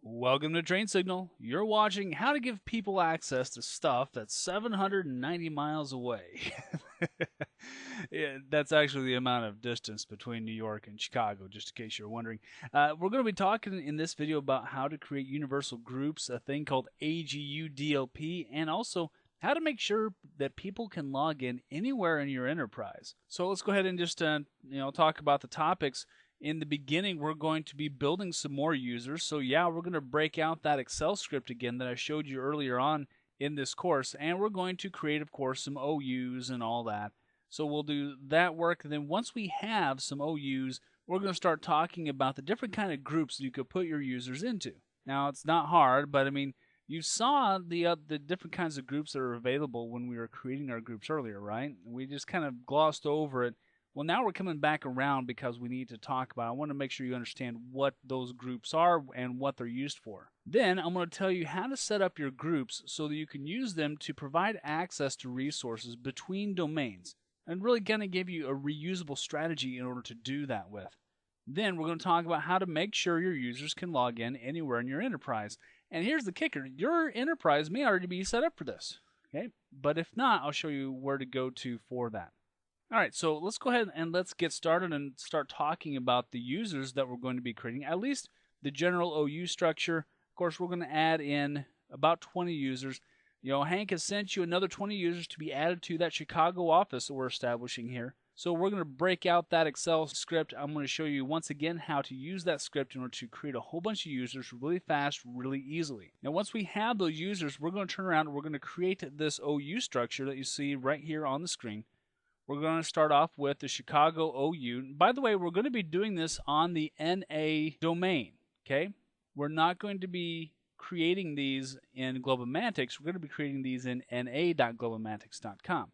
Welcome to Train Signal. You're watching how to give people access to stuff that's 790 miles away. Yeah, that's actually the amount of distance between New York and Chicago, just in case you're wondering. We're going to be talking in this video about how to create universal groups, a thing called AGU DLP, and also how to make sure that people can log in anywhere in your enterprise. So let's go ahead and just talk about the topics. In the beginning, we're going to be building some more users. So yeah, we're going to break out that Excel script again that I showed you earlier on in this course. And we're going to create, of course, some OUs and all that. So we'll do that work. And then once we have some OUs, we're going to start talking about the different kind of groups that you could put your users into. Now, it's not hard, but I mean, you saw the different kinds of groups that are available when we were creating our groups earlier, right? We just kind of glossed over it. Well, now we're coming back around because we need to talk about, I want to make sure you understand what those groups are and what they're used for. Then I'm going to tell you how to set up your groups so that you can use them to provide access to resources between domains. And really going to give you a reusable strategy in order to do that with. Then we're going to talk about how to make sure your users can log in anywhere in your enterprise. And here's the kicker, your enterprise may already be set up for this. Okay, but if not, I'll show you where to go to for that. All right, so let's go ahead and let's get started and start talking about the users that we're going to be creating, at least the general OU structure. Of course, we're going to add in about 20 users. You know, Hank has sent you another 20 users to be added to that Chicago office that we're establishing here. So we're going to break out that Excel script. I'm going to show you once again how to use that script in order to create a whole bunch of users really fast, really easily. Now, once we have those users, we're going to turn around and we're going to create this OU structure that you see right here on the screen. We're going to start off with the Chicago OU. By the way, we're going to be doing this on the NA domain, okay? We're not going to be creating these in Globomantics. We're going to be creating these in na.globomantics.com.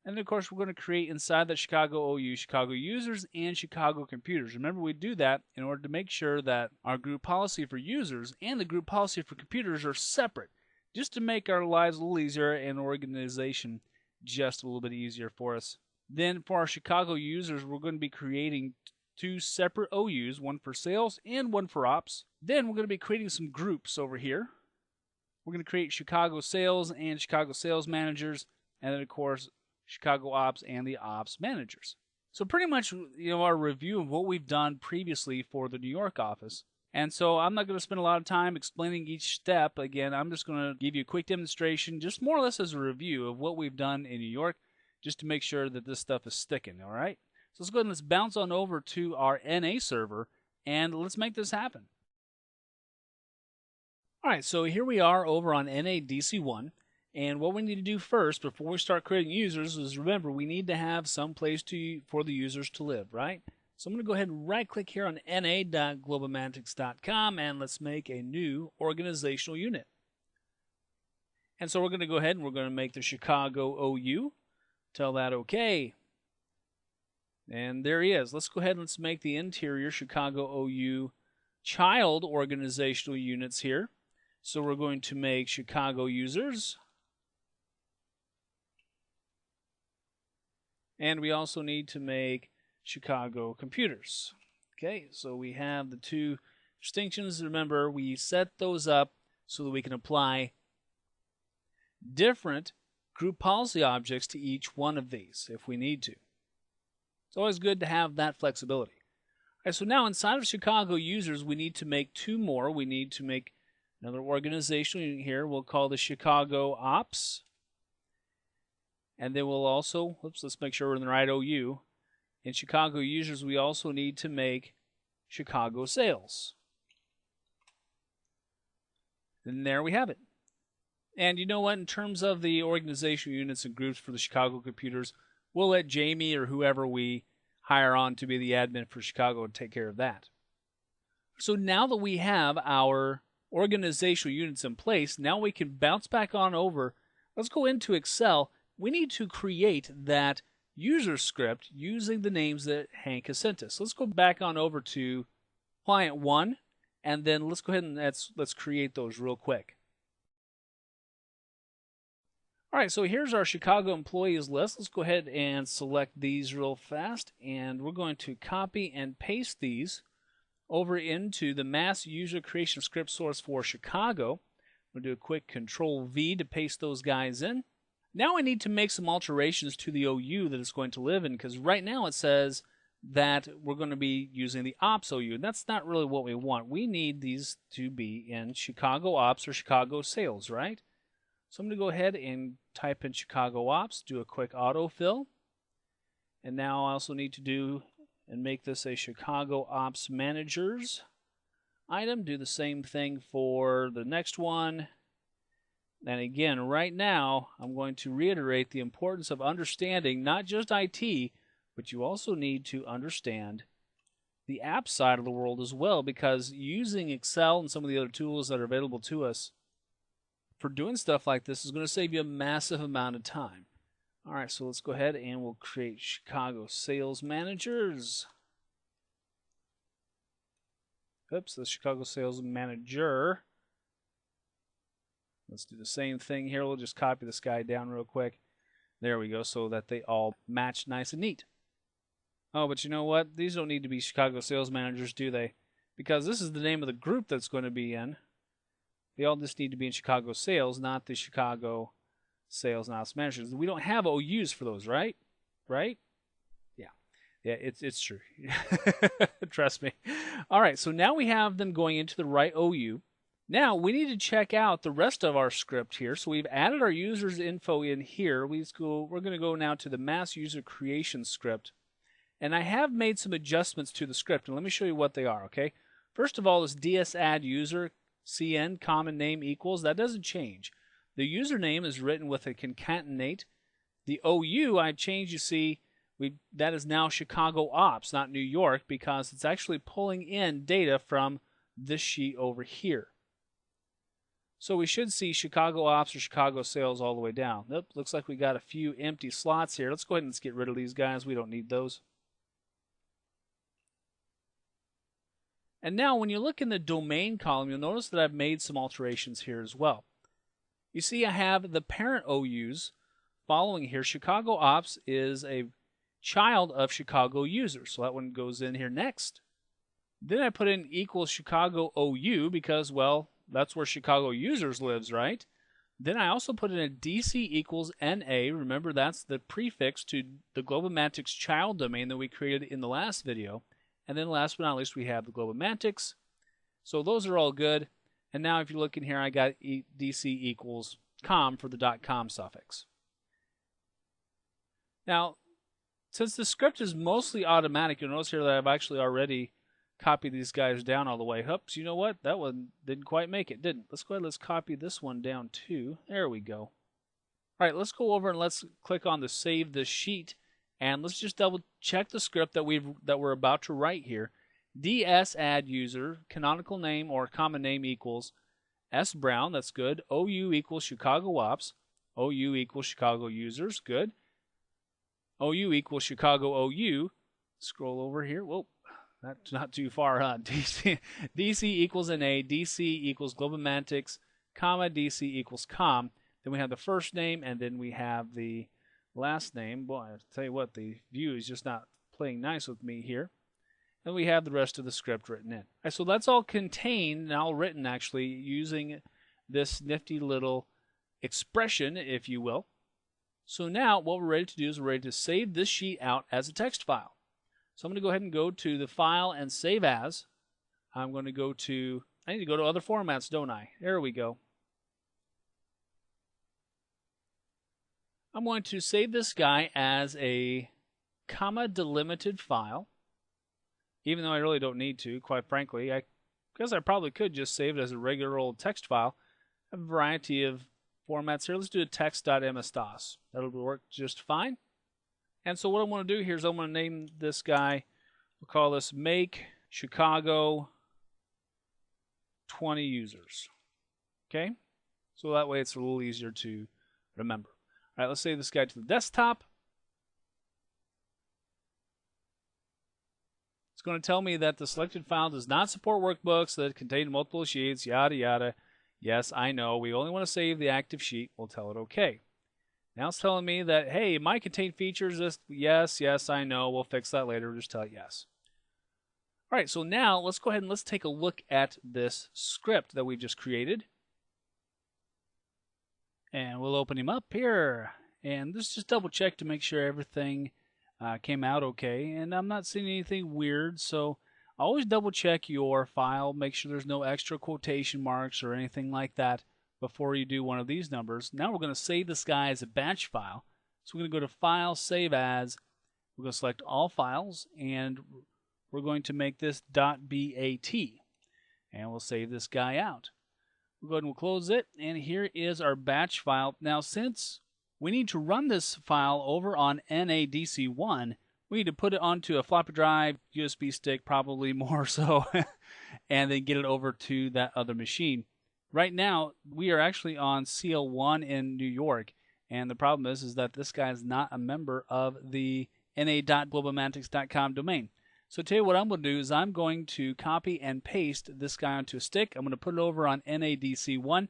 And then, of course, we're going to create inside that Chicago OU, Chicago users and Chicago computers. Remember, we do that in order to make sure that our group policy for users and the group policy for computers are separate, just to make our lives a little easier and organization just a little bit easier for us. Then for our Chicago users, we're going to be creating two separate OUs, one for sales and one for ops. Then we're going to be creating some groups over here. We're going to create Chicago sales and Chicago sales managers, and then of course Chicago ops and the ops managers. So pretty much, our review of what we've done previously for the New York office. And so I'm not going to spend a lot of time explaining each step. Again, I'm just going to give you a quick demonstration, just more or less as a review of what we've done in New York, just to make sure that this stuff is sticking, all right? So let's go ahead and let's bounce on over to our NA server, and let's make this happen. All right, so here we are over on NADC1, and what we need to do first, before we start creating users, is remember, we need to have some place for the users to live, right? So I'm going to go ahead and right-click here on na.globomantics.com, and let's make a new organizational unit. And so we're going to go ahead and we're going to make the Chicago OU. Tell that OK. And there he is. Let's go ahead and let's make the interior Chicago OU child organizational units here. So we're going to make Chicago users. And we also need to make Chicago computers. Okay, so we have the two distinctions. Remember, we set those up so that we can apply different group policy objects to each one of these if we need to. It's always good to have that flexibility. All right, so now inside of Chicago users, we need to make two more. We need to make another organizational unit here. We'll call the Chicago Ops. And then we'll also, let's make sure we're in the right OU. In Chicago users, we also need to make Chicago sales. And there we have it. And you know what? In terms of the organizational units and groups for the Chicago computers, we'll let Jamie or whoever we hire on to be the admin for Chicago take care of that. So now that we have our organizational units in place, now we can bounce back on over. Let's go into Excel. We need to create that user script using the names that Hank has sent us. Let's go back on over to client 1, and then let's go ahead and let's create those real quick. All right, so here's our Chicago employees list. Let's go ahead and select these real fast, and we're going to copy and paste these over into the mass user creation script source for Chicago. I'm going to do a quick Control V to paste those guys in. Now I need to make some alterations to the OU that it's going to live in, because right now it says that we're going to be using the ops OU, and that's not really what we want. We need these to be in Chicago ops or Chicago sales, right? So I'm going to go ahead and type in Chicago ops, do a quick autofill, and now I also need to do and make this a Chicago ops managers item. Do the same thing for the next one. And again, right now, I'm going to reiterate the importance of understanding not just IT, but you also need to understand the app side of the world as well, because using Excel and some of the other tools that are available to us for doing stuff like this is going to save you a massive amount of time. All right, so let's go ahead and we'll create Chicago Sales Managers. Oops, the Chicago Sales Manager. Let's do the same thing here. We'll just copy this guy down real quick. There we go, so that they all match nice and neat. Oh, but you know what? These don't need to be Chicago Sales Managers, do they? Because this is the name of the group that's going to be in. They all just need to be in Chicago Sales, not the Chicago Sales and Ops Managers. We don't have OUs for those, right? Right? Yeah. Yeah, it's true. Trust me. All right, so now we have them going into the right OU. Now we need to check out the rest of our script here. So we've added our users info in here. We're going to go now to the mass user creation script. And I have made some adjustments to the script. And let me show you what they are, okay? First of all, this ds add user cn common name equals. That doesn't change. The username is written with a concatenate. The OU I've changed, you see, that is now Chicago Ops, not New York, because it's actually pulling in data from this sheet over here. So we should see Chicago Ops or Chicago Sales all the way down. Nope, looks like we got a few empty slots here. Let's go ahead and let's get rid of these guys. We don't need those. And now when you look in the domain column, you'll notice that I've made some alterations here as well. You see I have the parent OUs following here. Chicago Ops is a child of Chicago users, so that one goes in here next. Then I put in equals Chicago OU because, well, that's where Chicago users lives, right? Then I also put in a DC equals NA. Remember, that's the prefix to the Globomantics child domain that we created in the last video. And then last but not least, we have the Globomantics. So those are all good. And now if you look in here, I got DC equals com for the .com suffix. Now, since the script is mostly automatic, you'll notice here that I've actually already copied these guys down all the way. Oops, you know what? That one didn't quite make it, didn't? Let's go ahead and let's copy this one down too. There we go. All right, let's go over and let's click on the Save This Sheet. And let's just double check the script that we're about to write here. ds add user, canonical name or common name equals S Brown, that's good. OU equals Chicago Ops. OU equals Chicago users, good. OU equals Chicago OU. Scroll over here. Whoa, that's not too far, huh? DC equals NA, DC equals Globomantics, comma, DC equals com. Then we have the first name, and then we have the last name. Boy, I tell you what, the view is just not playing nice with me here. And we have the rest of the script written in. Right, so that's all contained, and all written actually, using this nifty little expression, if you will. So now what we're ready to do is we're ready to save this sheet out as a text file. So I'm going to go ahead and go to the File and Save As. I'm going to go to, I need to go to other formats, don't I? There we go. I'm going to save this guy as a comma delimited file, even though I really don't need to, quite frankly. I guess I probably could just save it as a regular old text file. I have a variety of formats here. Let's do a text.ms-dos. That'll work just fine. And so what I'm going to do here is I'm going to name this guy, we'll call this Make Chicago 20 Users. Okay? So that way it's a little easier to remember. All right, let's save this guy to the desktop. It's going to tell me that the selected file does not support workbooks that contain multiple sheets, yada, yada. Yes, I know. We only want to save the active sheet. We'll tell it OK. Now it's telling me that, hey, it might contain features. Yes, I know. We'll fix that later. We'll just tell it yes. All right, so now let's go ahead and let's take a look at this script that we just created. And we'll open him up here. And let's just double check to make sure everything came out okay. And I'm not seeing anything weird, so always double check your file. Make sure there's no extra quotation marks or anything like that before you do one of these numbers. Now we're going to save this guy as a batch file. So we're going to go to File, Save As. We're going to select All Files, and we're going to make this .bat. And we'll save this guy out. We'll go ahead and we'll close it, and here is our batch file. Now, since we need to run this file over on NADC1, we need to put it onto a floppy drive, USB stick, probably more so, and then get it over to that other machine. Right now, we are actually on CL1 in New York, and the problem is that this guy is not a member of the na.globalmantics.com domain. So tell you what I'm going to do is I'm going to copy and paste this guy onto a stick. I'm going to put it over on NADC1.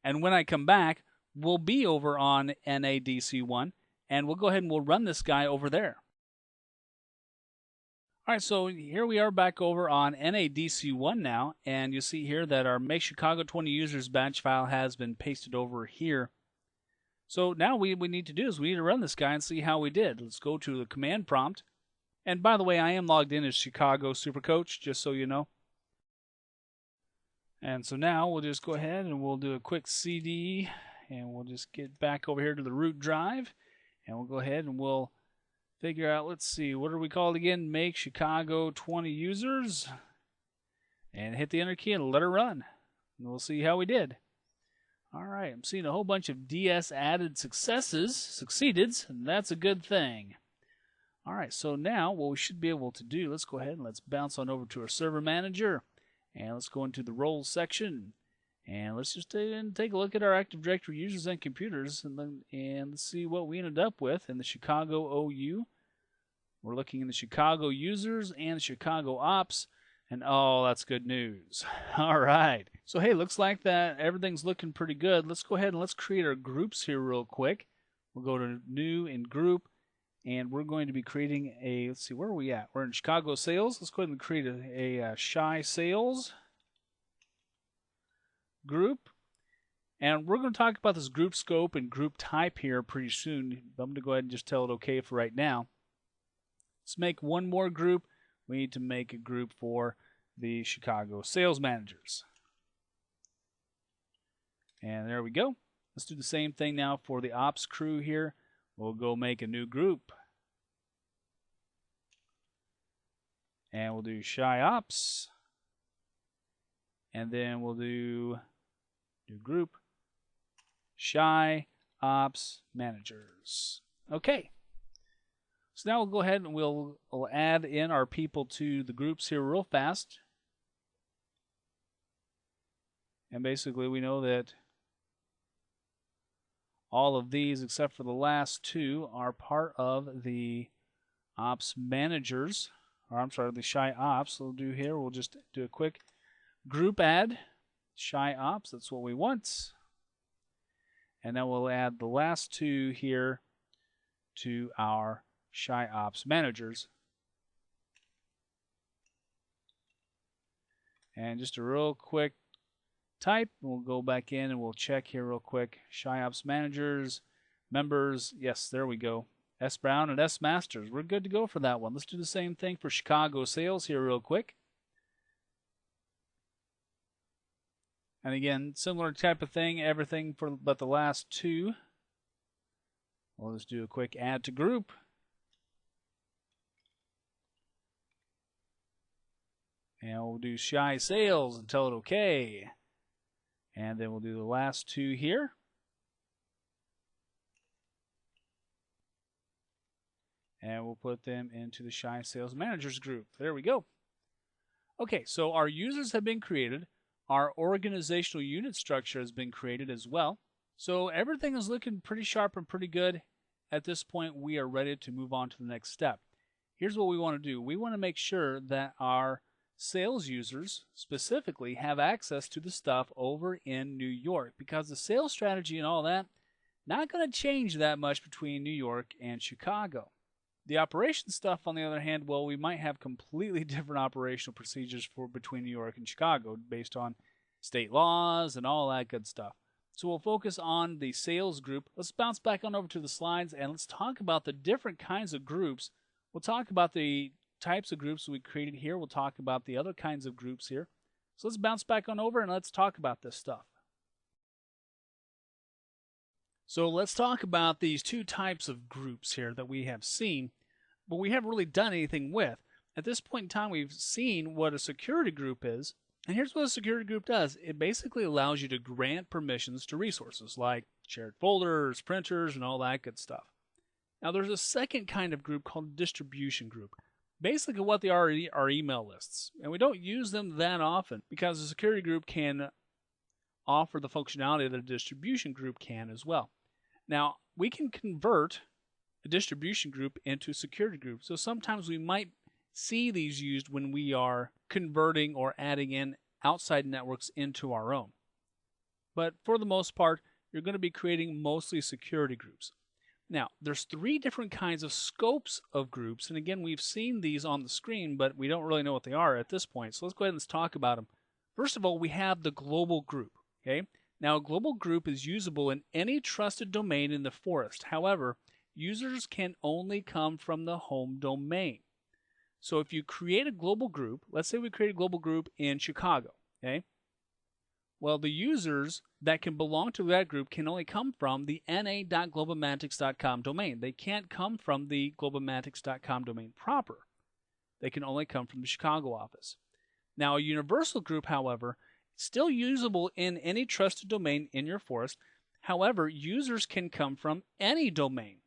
And when I come back, we'll be over on NADC1. And we'll go ahead and we'll run this guy over there. All right, so here we are back over on NADC1 now. And you see here that our Make Chicago 20 Users batch file has been pasted over here. So now what we need to do is we need to run this guy and see how we did. Let's go to the command prompt. And by the way, I am logged in as Chicago Super Coach, just so you know. And so now we'll just go ahead and we'll do a quick CD, and we'll just get back over here to the root drive, and we'll go ahead and we'll figure out, let's see, what are we called again? Make Chicago 20 Users, and hit the enter key and let it run. And we'll see how we did. All right, I'm seeing a whole bunch of DS added succeededs, and that's a good thing. All right, so now what we should be able to do, let's go ahead and let's bounce on over to our server manager, and let's go into the roles section, and let's just take a look at our Active Directory users and computers, and let's see what we ended up with in the Chicago OU. We're looking in the Chicago users and Chicago ops, and oh, that's good news. All right, so hey, looks like that everything's looking pretty good. Let's go ahead and let's create our groups here real quick. We'll go to New and Group. And we're going to be creating a, let's see, where are we at? We're in Chicago Sales. Let's go ahead and create a Chi Sales group. And we're going to talk about this group scope and group type here pretty soon. I'm going to go ahead and just tell it okay for right now. Let's make one more group. We need to make a group for the Chicago Sales Managers. And there we go. Let's do the same thing now for the Ops crew here. We'll go make a new group. And we'll do Chi Ops. And then we'll do new group, Chi Ops Managers. Okay. So now we'll go ahead and we'll add in our people to the groups here real fast. And basically we know that all of these, except for the last two, are part of the Ops Managers, or I'm sorry, the Chi Ops. We'll do here, we'll just do a quick group add, Chi Ops, that's what we want. And then we'll add the last two here to our Chi Ops Managers. And just a real quick type, we'll go back in and we'll check here real quick. Chi Ops Managers, members, yes, there we go. S Brown and S Masters. We're good to go for that one. Let's do the same thing for Chicago Sales here real quick. And again, similar type of thing, everything for but the last two. We'll just do a quick add to group. And we'll do Chi Sales and tell it okay. And then we'll do the last two here. And we'll put them into the Chi Sales Managers group. There we go. Okay, so our users have been created. Our organizational unit structure has been created as well. So everything is looking pretty sharp and pretty good. At this point, we are ready to move on to the next step. Here's what we want to do. We want to make sure that our sales users specifically have access to the stuff over in New York, because the sales strategy and all that not going to change that much between New York and Chicago. The operation stuff, on the other hand, well, we might have completely different operational procedures for between New York and Chicago based on state laws and all that good stuff. So we'll focus on the sales group. Let's bounce back on over to the slides and let's talk about the different kinds of groups. We'll talk about the types of groups we created here. We'll talk about the other kinds of groups here. So let's bounce back on over and let's talk about this stuff. So let's talk about these two types of groups here that we have seen, but we haven't really done anything with. At this point in time, we've seen what a security group is, and here's what a security group does. It basically allows you to grant permissions to resources like shared folders, printers, and all that good stuff. Now there's a second kind of group called a distribution group. Basically what they are email lists, and we don't use them that often because a security group can offer the functionality that a distribution group can as well. Now, we can convert a distribution group into a security group. So sometimes we might see these used when we are converting or adding in outside networks into our own. But for the most part, you're going to be creating mostly security groups. Now, there's three different kinds of scopes of groups. And again, we've seen these on the screen, but we don't really know what they are at this point. So let's go ahead and let's talk about them. First of all, we have the global group. Okay. Now, a global group is usable in any trusted domain in the forest. However, users can only come from the home domain. So if you create a global group, let's say we create a global group in Chicago, okay? Well, the users that can belong to that group can only come from the na.globalmantics.com domain. They can't come from the globalmantics.com domain proper. They can only come from the Chicago office. Now, a universal group, however, still usable in any trusted domain in your forest. However, users can come from any domain.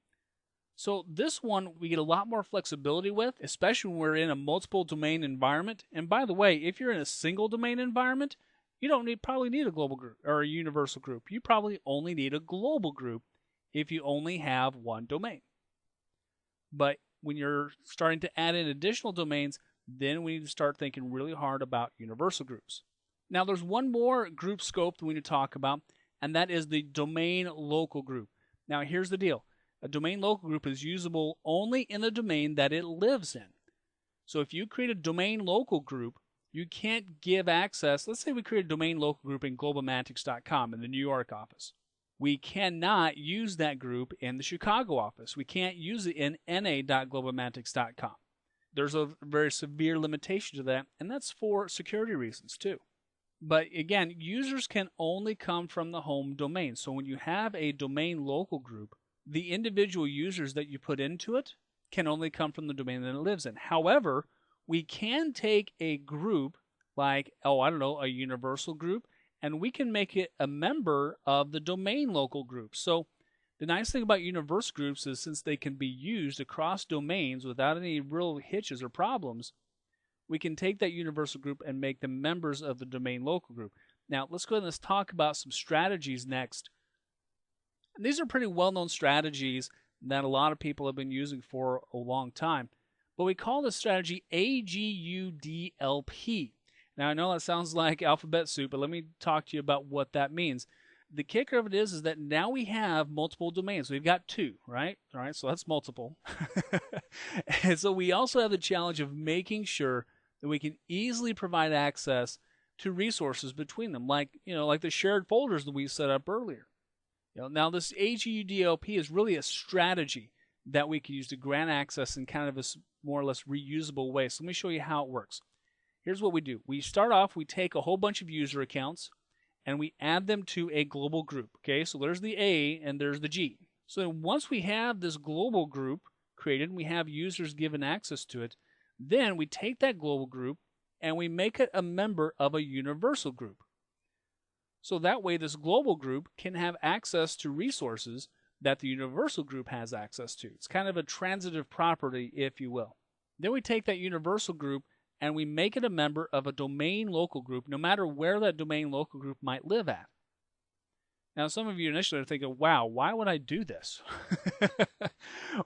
So this one we get a lot more flexibility with, especially when we're in a multiple domain environment. And by the way, if you're in a single domain environment, you don't probably need a global group or a universal group. You probably only need a global group if you only have one domain. But when you're starting to add in additional domains, then we need to start thinking really hard about universal groups. Now, there's one more group scope that we need to talk about, and that is the domain local group. Now, here's the deal. A domain local group is usable only in the domain that it lives in. So if you create a domain local group, you can't give access. Let's say we create a domain local group in globalmantics.com in the New York office. We cannot use that group in the Chicago office. We can't use it in na.globalmantics.com. There's a very severe limitation to that, and that's for security reasons too. But again, users can only come from the home domain. So when you have a domain local group, the individual users that you put into it can only come from the domain that it lives in. However, we can take a group like, a universal group, and we can make it a member of the domain local group. So the nice thing about universal groups is since they can be used across domains without any real hitches or problems, we can take that universal group and make them members of the domain local group. Now, let's go ahead and let's talk about some strategies next. And these are pretty well-known strategies that a lot of people have been using for a long time. But we call this strategy AGUDLP. Now, I know that sounds like alphabet soup, but let me talk to you about what that means. The kicker of it is that now we have multiple domains. We've got two, right? All right, so that's multiple. And so we also have the challenge of making sure that we can easily provide access to resources between them, like the shared folders that we set up earlier. Now this AGUDLP is really a strategy that we can use to grant access in kind of a more or less reusable way. So let me show you how it works. Here's what we do. We start off, we take a whole bunch of user accounts, and we add them to a global group. Okay, so there's the A and there's the G. So once we have this global group created and we have users given access to it, then we take that global group and we make it a member of a universal group. So that way this global group can have access to resources that the universal group has access to. It's kind of a transitive property, if you will. Then we take that universal group and we make it a member of a domain local group, no matter where that domain local group might live at. Now, some of you initially are thinking, wow, why would I do this?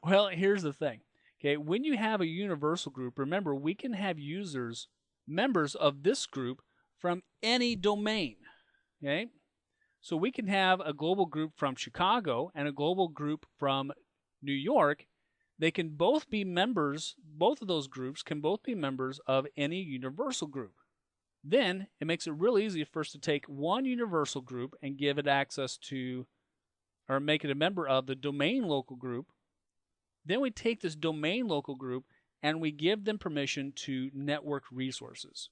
Well, here's the thing. Okay, when you have a universal group, remember, we can have users, members of this group from any domain. Okay, so we can have a global group from Chicago and a global group from New York. they can both be members, both of those groups can both be members of any universal group. Then it makes it real easy for us to take one universal group and give it access to, or make it a member of the domain local group. Then we take this domain local group and we give them permission to network resources.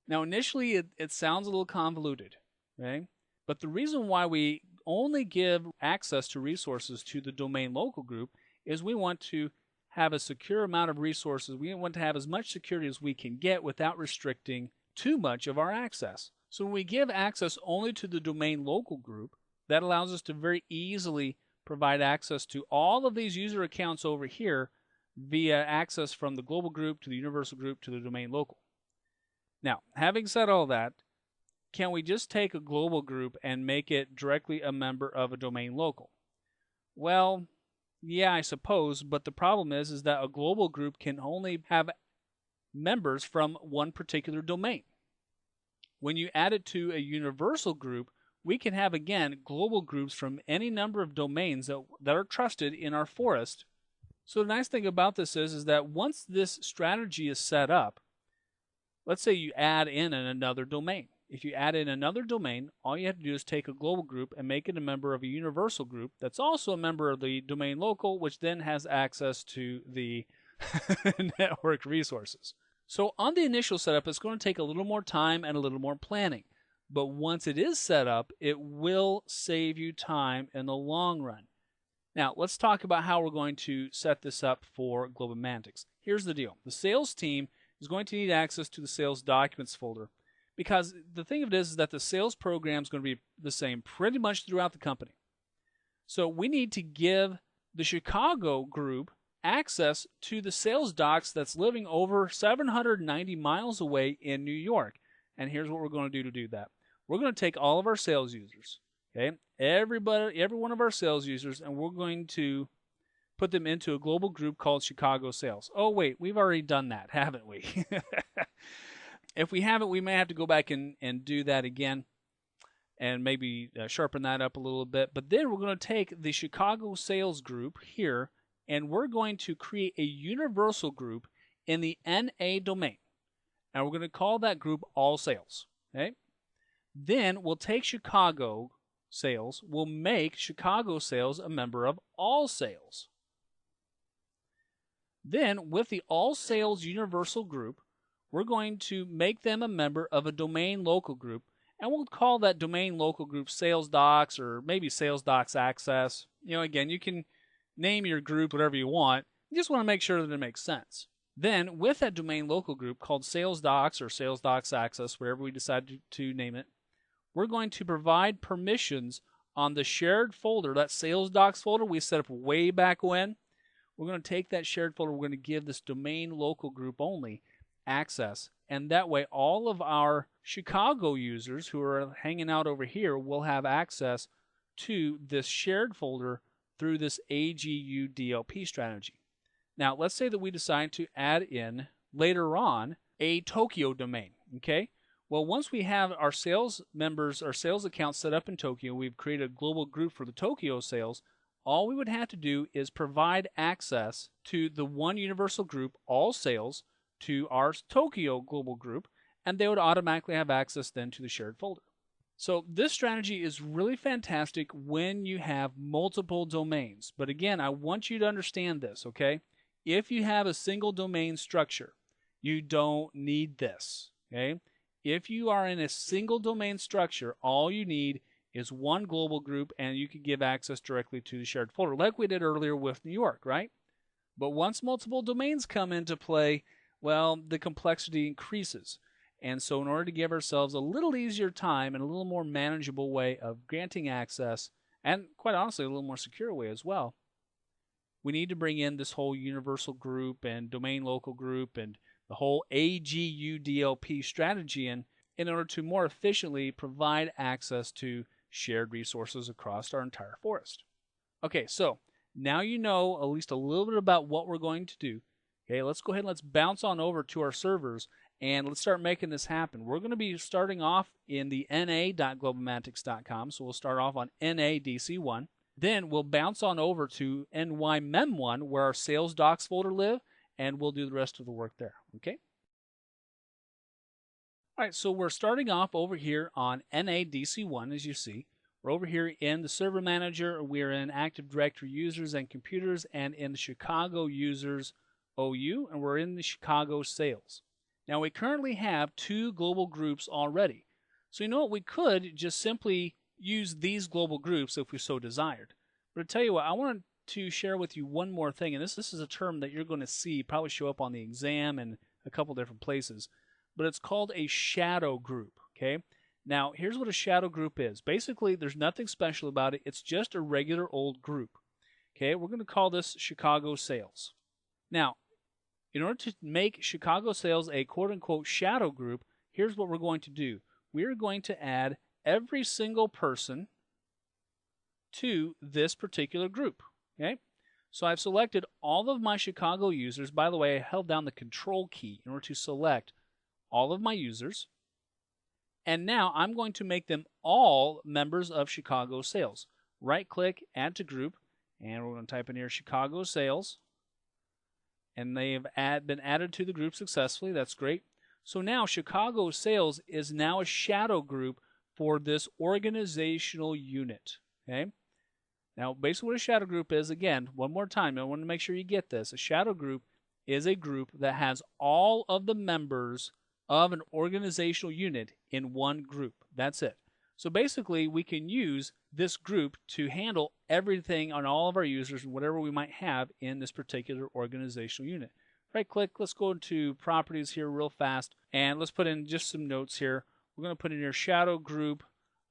Now initially it sounds a little convoluted, okay? But the reason why we only give access to resources to the domain local group is we want to have a secure amount of resources. We want to have as much security as we can get without restricting too much of our access. So when we give access only to the domain local group, that allows us to very easily provide access to all of these user accounts over here via access from the global group to the universal group to the domain local. Now, having said all that, can we just take a global group and make it directly a member of a domain local? Well, yeah, I suppose, but the problem is that a global group can only have members from one particular domain. When you add it to a universal group, we can have, again, global groups from any number of domains that are trusted in our forest. So the nice thing about this is that once this strategy is set up, let's say you add in another domain. If you add in another domain, all you have to do is take a global group and make it a member of a universal group that's also a member of the domain local, which then has access to the network resources. So on the initial setup, it's going to take a little more time and a little more planning. But once it is set up, it will save you time in the long run. Now, let's talk about how we're going to set this up for Globomantics. Here's the deal. The sales team is going to need access to the sales documents folder, because the thing of it is that the sales program is going to be the same pretty much throughout the company. So we need to give the Chicago group access to the sales docs that's living over 790 miles away in New York. And here's what we're going to do that. We're going to take all of our sales users, okay, every one of our sales users, and we're going to put them into a global group called Chicago Sales. Oh, wait, we've already done that, haven't we? If we haven't, we may have to go back and do that again and maybe sharpen that up a little bit. But then we're going to take the Chicago Sales group here, and we're going to create a universal group in the NA domain. And we're going to call that group All Sales. Okay? Then we'll take Chicago Sales, we'll make Chicago Sales a member of All Sales. Then with the All Sales universal group, we're going to make them a member of a domain local group, and we'll call that domain local group Sales Docs, or maybe Sales Docs Access. You know, again, you can name your group whatever you want. You just want to make sure that it makes sense. Then with that domain local group called Sales Docs or Sales Docs Access, whatever we decide to name it, we're going to provide permissions on the shared folder, that Sales Docs folder we set up way back when. We're going to take that shared folder, we're going to give this domain local group only access, and that way all of our Chicago users who are hanging out over here will have access to this shared folder through this AGU DLP strategy. Now, let's say that we decide to add in later on a Tokyo domain, okay? Well, once we have our sales members, our sales accounts set up in Tokyo, we've created a global group for the Tokyo sales, all we would have to do is provide access to the one universal group, All Sales, to our Tokyo global group, and they would automatically have access then to the shared folder. So this strategy is really fantastic when you have multiple domains. But again, I want you to understand this, okay? If you have a single domain structure, you don't need this, okay? If you are in a single domain structure, all you need is one global group, and you can give access directly to the shared folder, like we did earlier with New York, right? But once multiple domains come into play, well, the complexity increases. And so in order to give ourselves a little easier time and a little more manageable way of granting access, and quite honestly, a little more secure way as well, we need to bring in this whole universal group and domain local group and the whole AGU DLP strategy in order to more efficiently provide access to shared resources across our entire forest. Okay, so now you know at least a little bit about what we're going to do. Okay, let's go ahead and let's bounce on over to our servers and let's start making this happen. We're going to be starting off in the na.globomantics.com, so we'll start off on NADC1. Then we'll bounce on over to NYMem1 where our sales docs folder live, and we'll do the rest of the work there, okay? All right, so we're starting off over here on NADC1, as you see. We're over here in the server manager. We're in Active Directory users and computers, and in the Chicago users OU, and we're in the Chicago sales. Now we currently have 2 global groups already. So you know what, we could just simply use these global groups if we so desired. But to tell you what, I want to share with you one more thing, and this is a term that you're going to see probably show up on the exam and a couple different places, but it's called a shadow group, okay? Now, here's what a shadow group is. Basically, there's nothing special about it. It's just a regular old group, okay? We're going to call this Chicago sales. Now, in order to make Chicago sales a quote-unquote shadow group, here's what we're going to do. We're going to add every single person to this particular group, okay? So I've selected all of my Chicago users. By the way, I held down the Control key in order to select all of my users. And now I'm going to make them all members of Chicago sales. Right-click, add to group, and we're going to type in here Chicago sales. And they've been added to the group successfully. That's great. So now Chicago sales is now a shadow group for this organizational unit, okay? Now, basically what a shadow group is, again, one more time, I want to make sure you get this. A shadow group is a group that has all of the members of an organizational unit in one group. That's it. So basically, we can use this group to handle everything on all of our users and whatever we might have in this particular organizational unit. Right-click, let's go into properties here real fast, and let's put in just some notes here. We're going to put in your shadow group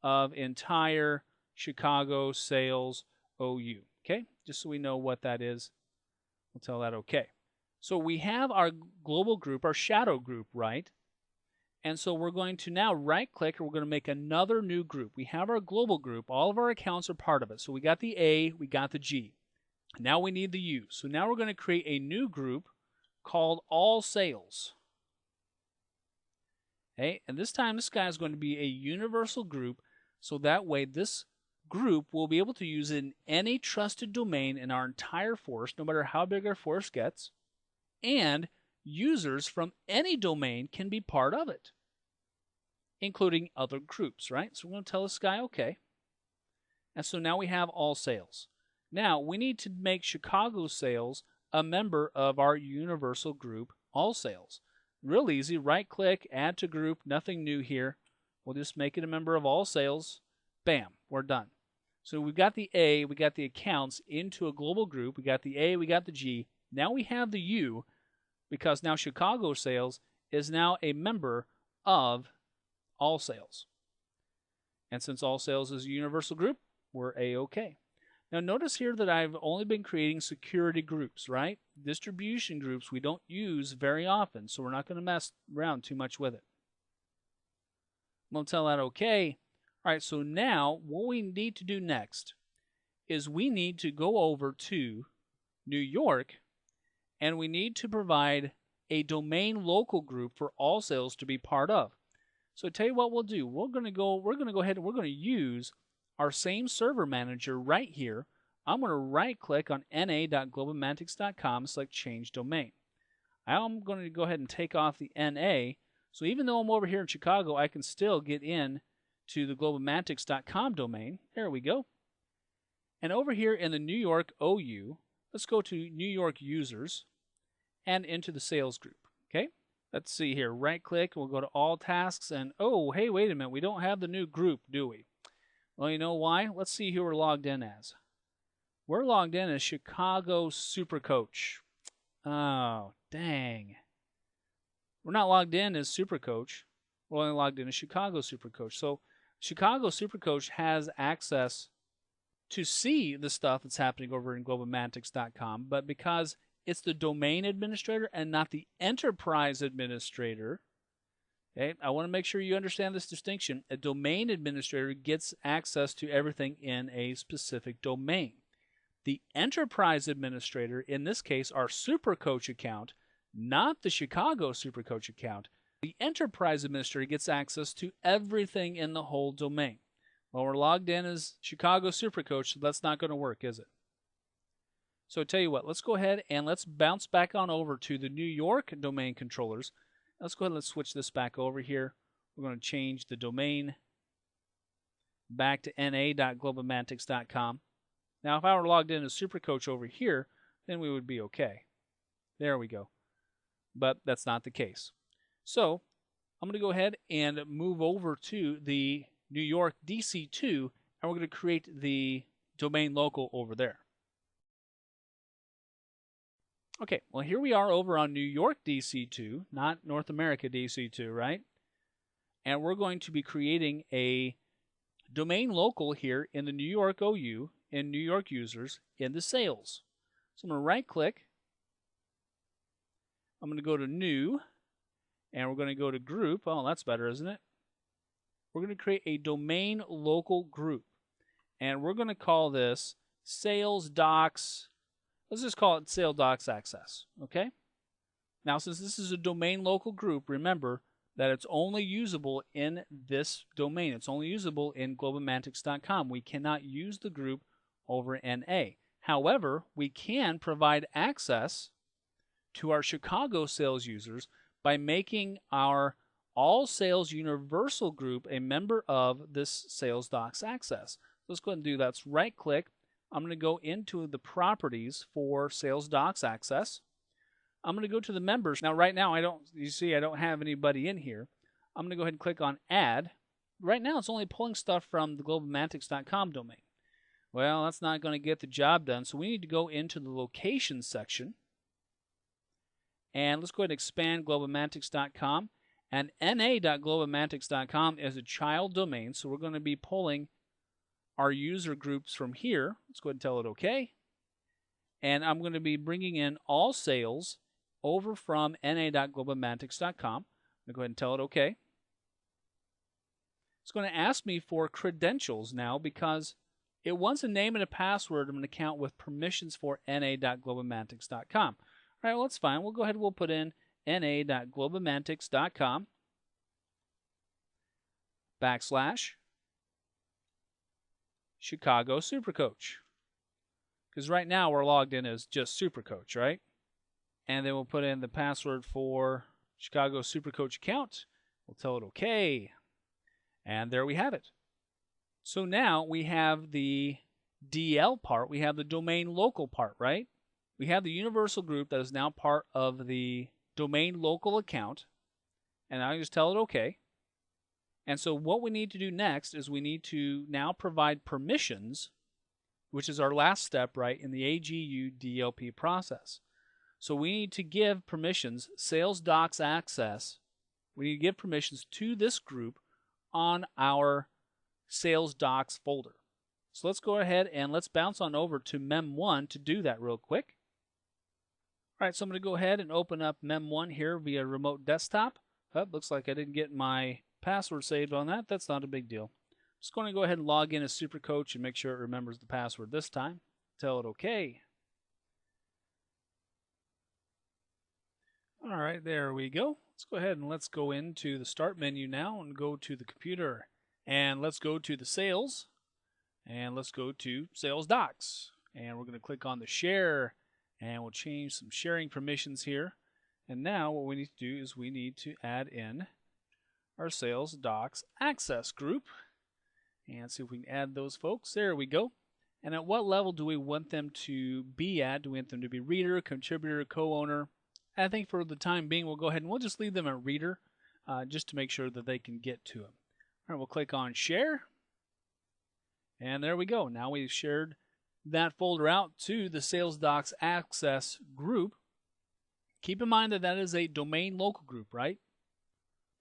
of entire Chicago sales OU, okay? Just so we know what that is, we'll tell that okay. So we have our global group, our shadow group, right? And so we're going to now right-click, and we're going to make another new group. We have our global group. All of our accounts are part of it. So we got the A, we got the G. Now we need the U. So now we're going to create a new group called All Sales. Okay, and this time this guy is going to be a universal group, so that way this group will be able to use in any trusted domain in our entire force, no matter how big our force gets, and users from any domain can be part of it, including other groups, right? So we're going to tell this guy okay. And so now we have All Sales. Now we need to make Chicago sales a member of our universal group, All Sales. Real easy, right-click, add to group, nothing new here. We'll just make it a member of All Sales. Bam, we're done. So we've got the A, we got the accounts into a global group. We got the A, we got the G. Now we have the U, because now Chicago sales is now a member of All Sales. And since All Sales is a universal group, we're A-OK. Now notice here that I've only been creating security groups, right? Distribution groups we don't use very often, so we're not going to mess around too much with it. I'm going to tell that OK. All right, so now what we need to do next is we need to go over to New York, and we need to provide a domain local group for All Sales to be part of. So tell you what we'll do. We're going to go ahead and we're going to use our same server manager right here. I'm going to right-click on na.globalmantics.com, select Change Domain. I'm going to go ahead and take off the NA. So even though I'm over here in Chicago, I can still get in to the globalmantics.com domain. There we go. And over here in the New York OU, let's go to New York Users and into the Sales group. Okay? Let's see here. Right-click. We'll go to All Tasks. And, oh, hey, wait a minute. We don't have the new group, do we? Well, you know why? Let's see who we're logged in as. We're logged in as Chicago Super Coach. Oh, dang. We're not logged in as Super Coach. We're only logged in as Chicago Super Coach. So Chicago Super Coach has access to see the stuff that's happening over in globalmantics.com, but because it's the domain administrator and not the enterprise administrator, okay, I want to make sure you understand this distinction. A domain administrator gets access to everything in a specific domain. The enterprise administrator, in this case, our SuperCoach account, not the Chicago SuperCoach account, the enterprise administrator gets access to everything in the whole domain. Well, we're logged in as Chicago Supercoach, so that's not going to work, is it? So tell you what, let's go ahead and let's bounce back on over to the New York domain controllers. Let's go ahead and let's switch this back over here. We're going to change the domain back to na.globalmantics.com. Now, if I were logged in as Supercoach over here, then we would be okay. There we go. But that's not the case. So I'm going to go ahead and move over to the New York DC2, and we're going to create the domain local over there. Okay, well, here we are over on New York DC2, not North America DC2, right? And we're going to be creating a domain local here in the New York OU, in New York users, in the sales. So I'm going to right-click. I'm going to go to New, and we're going to go to Group. Oh, that's better, isn't it? We're going to create a domain local group, and we're going to call this Sales Docs. Let's just call it Sales Docs Access, okay? Now, since this is a domain local group, remember that it's only usable in this domain. It's only usable in globalmantics.com. We cannot use the group over NA. However, we can provide access to our Chicago sales users by making our All Sales Universal group a member of this Sales Docs Access. Let's go ahead and do that. Let's right-click. I'm going to go into the properties for Sales Docs Access. I'm going to go to the members. Now, right now, I don't have anybody in here. I'm going to go ahead and click on Add. Right now, it's only pulling stuff from the globalmantics.com domain. Well, that's not going to get the job done, so we need to go into the Locations section. And let's go ahead and expand globalmantics.com. And na.globalmantics.com is a child domain, so we're going to be pulling our user groups from here. Let's go ahead and tell it OK. And I'm going to be bringing in all sales over from na.globalmantics.com. I'm going to go ahead and tell it OK. It's going to ask me for credentials now because it wants a name and a password of an account with permissions for na.globalmantics.com. All right, well, that's fine. We'll go ahead and we'll put in na.globalmantics.com / Chicago Supercoach. Because right now we're logged in as just Supercoach, right? And then we'll put in the password for Chicago Supercoach account. We'll tell it OK. And there we have it. So now we have the DL part. We have the domain local part, right? We have the universal group that is now part of the domain local account. And I just tell it OK. And so what we need to do next is we need to now provide permissions, which is our last step, right, in the AGU DLP process. So we need to give permissions, Sales Docs Access. We need to give permissions to this group on our Sales Docs folder. So let's go ahead and let's bounce on over to Mem1 to do that real quick. All right, so I'm going to go ahead and open up Mem1 here via remote desktop. Oh, looks like I didn't get my password saved on that. That's not a big deal. Just going to go ahead and log in as Supercoach and make sure it remembers the password this time. Tell it OK. All right, there we go. Let's go ahead and let's go into the Start menu now and go to the computer. And let's go to the Sales. And let's go to Sales Docs. And we're going to click on the Share. And we'll change some sharing permissions here. And now what we need to do is we need to add in our Sales Docs Access group. And see if we can add those folks. There we go. And at what level do we want them to be at? Do we want them to be reader, contributor, co-owner? I think for the time being, we'll go ahead and we'll just leave them at reader just to make sure that they can get to them. All right, we'll click on Share. And there we go. Now we've shared that folder out to the Sales Docs Access group. Keep in mind that that is a domain local group, right?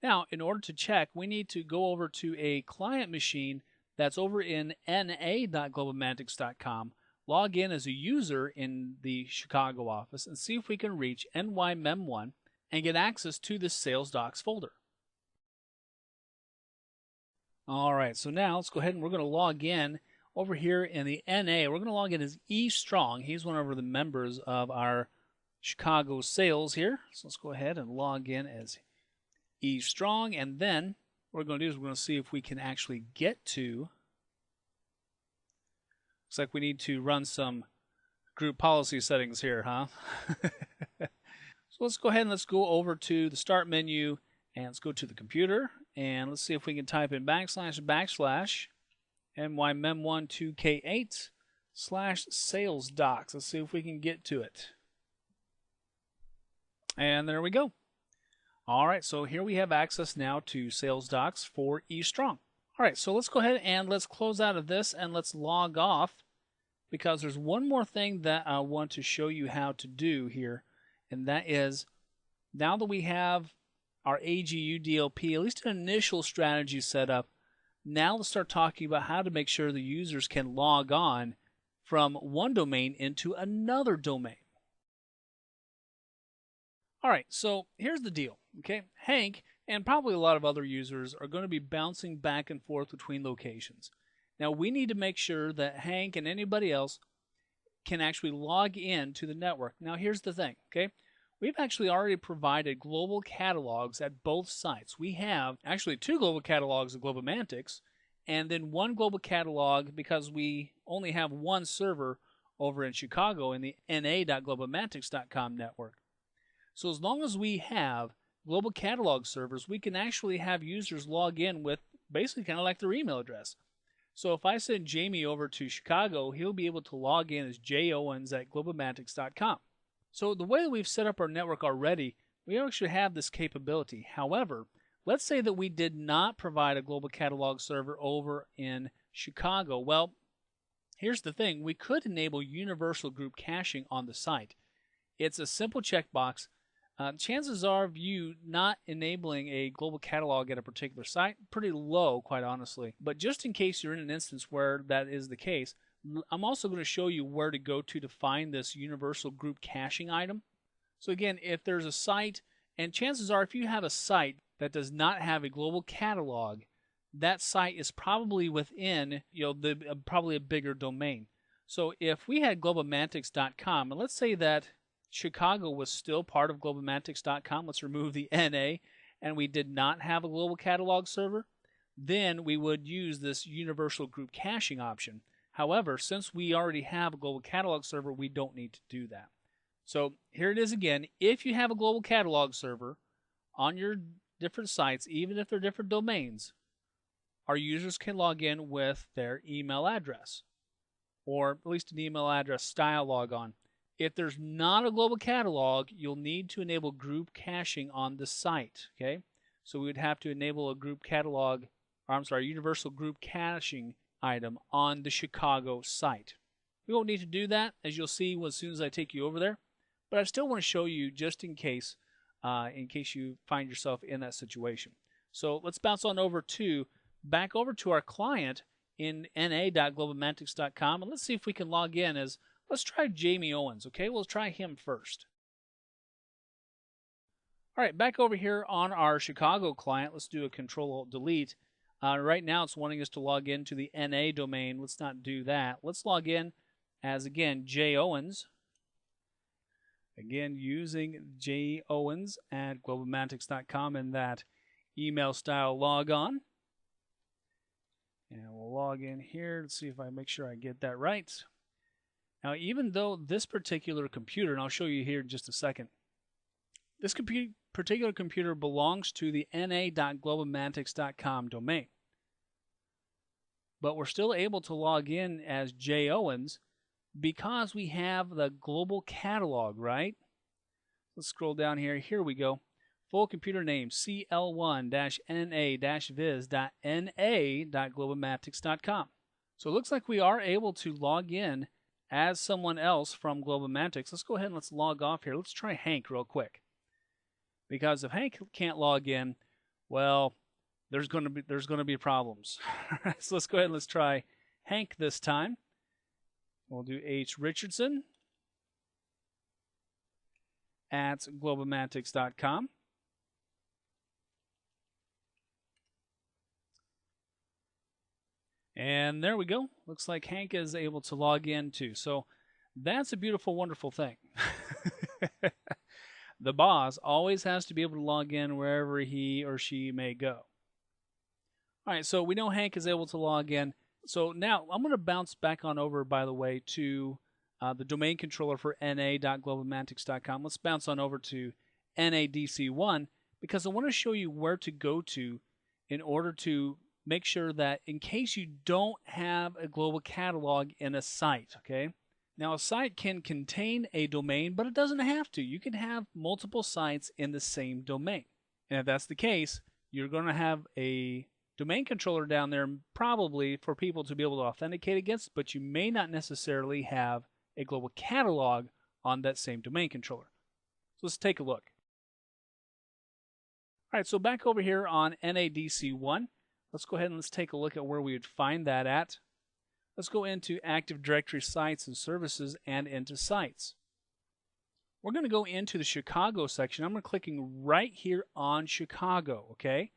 Now, in order to check, we need to go over to a client machine that's over in na.globalmantics.com, log in as a user in the Chicago office, and see if we can reach NYMEM1 and get access to this Sales Docs folder. All right, so now let's go ahead and we're going to log in over here in the NA. We're going to log in as E Strong. He's one of the members of our Chicago sales here. So let's go ahead and log in as E Strong, and then what we're going to do is we're going to see if we can actually get to Looks like we need to run some group policy settings here, huh? So let's go ahead and let's go over to the start menu and let's go to the computer and let's see if we can type in // mym12k8/sales docs. Let's see if we can get to it. And there we go. All right, so here we have access now to sales docs for eStrong. All right, so let's go ahead and let's close out of this and let's log off, because there's one more thing that I want to show you how to do here, and that is, now that we have our AGU DLP, at least an initial strategy set up, now let's start talking about how to make sure the users can log on from one domain into another domain. All right, so here's the deal, okay? Hank and probably a lot of other users are going to be bouncing back and forth between locations. Now we need to make sure that Hank and anybody else can actually log in to the network. Now here's the thing, okay? We've actually already provided global catalogs at both sites. We have actually 2 global catalogs of Globomantics and then 1 global catalog because we only have 1 server over in Chicago in the na.globomantics.com network. So as long as we have global catalog servers, we can actually have users log in with basically kind of like their email address. So if I send Jamie over to Chicago, he'll be able to log in as jowens@globomantics.com. So the way that we've set up our network already, we actually have this capability. However, let's say that we did not provide a global catalog server over in Chicago. Well, here's the thing. We could enable universal group caching on the site. It's a simple checkbox. Chances are of you not enabling a global catalog at a particular site, pretty low, quite honestly. But just in case you're in an instance where that is the case, I'm also going to show you where to go to find this universal group caching item. So again, if there's a site, and chances are if you have a site that does not have a global catalog, that site is probably within, probably a bigger domain. So if we had globomantics.com, and let's say that Chicago was still part of globomantics.com, let's remove the NA, and we did not have a global catalog server, then we would use this universal group caching option. However, since we already have a global catalog server, we don't need to do that. So here it is again. If you have a global catalog server on your different sites, even if they're different domains, our users can log in with their email address, or at least an email address style logon. If there's not a global catalog, you'll need to enable group caching on the site, okay? So we would have to enable a group catalog, or I'm sorry, universal group caching item on the Chicago site. We won't need to do that, as you'll see as soon as I take you over there, but I still want to show you just in case you find yourself in that situation. So let's bounce on over back over to our client in na.globomantics.com, and let's see if we can log in as, let's try Jamie Owens, okay? We'll try him first. All right, back over here on our Chicago client, let's do a Control-Alt-Delete. Right now it's wanting us to log into the NA domain. Let's not do that. Let's log in as, again, J. Owens. Again, using jowens@globomantics.com in that email style logon. And we'll log in here. Let's see if I make sure I get that right. Now, even though this particular computer, and I'll show you here in just a second, this particular computer belongs to the na.globomantics.com domain. But we're still able to log in as J. Owens because we have the global catalog, right? Let's scroll down here. Here we go. Full computer name, cl1-na-viz.na.globomantics.com. So it looks like we are able to log in as someone else from Globomantics. Let's go ahead and let's log off here. Let's try Hank real quick. Because if Hank can't log in, well, there's going to be problems. So let's go ahead and let's try Hank this time. We'll do H. Richardson at globomantics.com. And there we go. Looks like Hank is able to log in too. So that's a beautiful, wonderful thing. The boss always has to be able to log in wherever he or she may go. All right, so we know Hank is able to log in. So now I'm going to bounce back on over, by the way, to the domain controller for na.globalmantics.com. Let's bounce on over to NADC1 because I want to show you where to go to in order to make sure that in case you don't have a global catalog in a site, okay? Now, a site can contain a domain, but it doesn't have to. You can have multiple sites in the same domain. And if that's the case, you're going to have a domain controller down there probably for people to be able to authenticate against, but you may not necessarily have a global catalog on that same domain controller. So let's take a look. All right, so back over here on NADC1, let's go ahead and let's take a look at where we would find that at. Let's go into Active Directory Sites and Services and into Sites. We're going to go into the Chicago section. I'm clicking right here on Chicago, okay?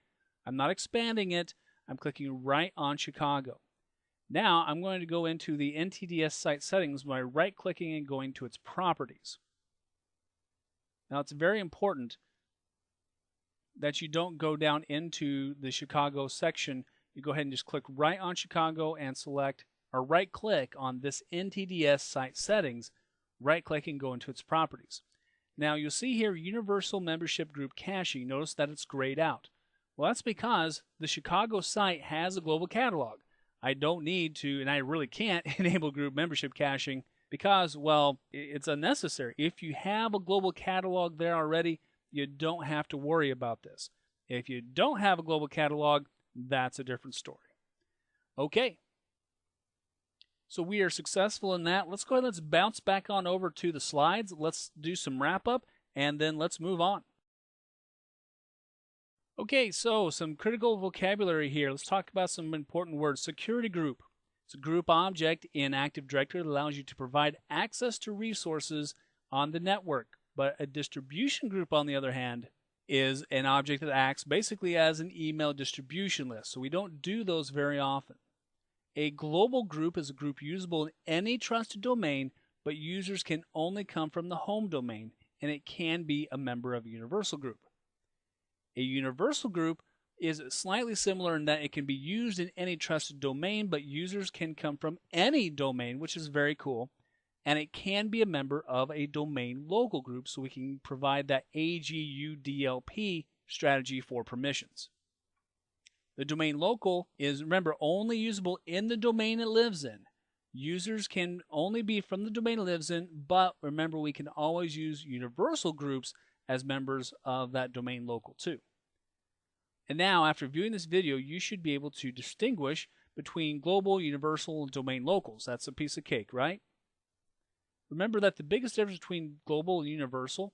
I'm not expanding it. I'm clicking right on Chicago. Now I'm going to go into the NTDS site settings by right-clicking and going to its properties. Now it's very important that you don't go down into the Chicago section. You go ahead and just click right on Chicago and select, or right-click on this NTDS site settings, right-click and go into its properties. Now you'll see here Universal Membership Group Caching. Notice that it's grayed out. Well, that's because the Chicago site has a global catalog. I don't need to, and I really can't, enable group membership caching because, well, it's unnecessary. If you have a global catalog there already, you don't have to worry about this. If you don't have a global catalog, that's a different story. Okay. So we are successful in that. Let's go ahead and let's bounce back on over to the slides. Let's do some wrap up, and then let's move on. Okay, so some critical vocabulary here. Let's talk about some important words. Security group. It's a group object in Active Directory that allows you to provide access to resources on the network. But a distribution group, on the other hand, is an object that acts basically as an email distribution list. So we don't do those very often. A global group is a group usable in any trusted domain, but users can only come from the home domain, and it can be a member of a universal group. A universal group is slightly similar in that it can be used in any trusted domain, but users can come from any domain, which is very cool. And it can be a member of a domain local group, so we can provide that AGUDLP strategy for permissions. The domain local is, remember, only usable in the domain it lives in. Users can only be from the domain it lives in, but remember, we can always use universal groups as members of that domain local too. And now, after viewing this video, you should be able to distinguish between global, universal, and domain locals. That's a piece of cake, right? Remember that the biggest difference between global and universal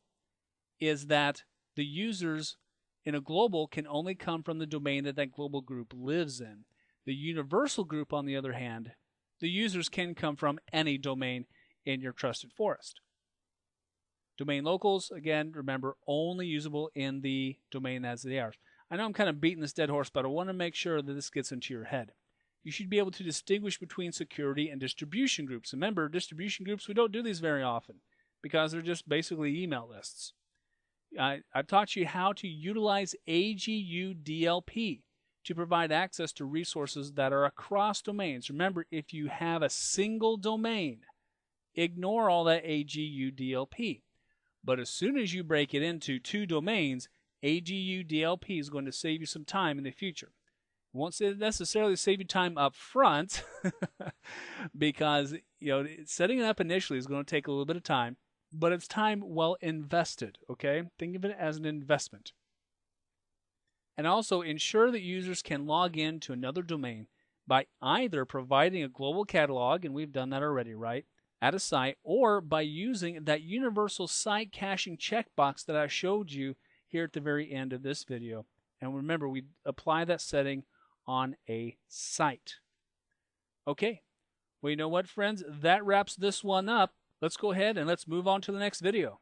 is that the users in a global can only come from the domain that that global group lives in. The universal group, on the other hand, the users can come from any domain in your trusted forest. Domain locals, again, remember, only usable in the domain as they are. I know I'm kind of beating this dead horse, but I want to make sure that this gets into your head. You should be able to distinguish between security and distribution groups. Remember, distribution groups, we don't do these very often because they're just basically email lists. I've taught you how to utilize AGUDLP to provide access to resources that are across domains. Remember, if you have a single domain, ignore all that AGUDLP. But as soon as you break it into two domains, AGUDLP is going to save you some time in the future. It won't necessarily save you time up front because setting it up initially is going to take a little bit of time, but it's time well invested, okay? Think of it as an investment. And also ensure that users can log in to another domain by either providing a global catalog, and we've done that already, right, at a site, or by using that universal site caching checkbox that I showed you here at the very end of this video. And remember, we apply that setting on a site. Okay, well, you know what, friends? That wraps this one up. Let's go ahead and let's move on to the next video.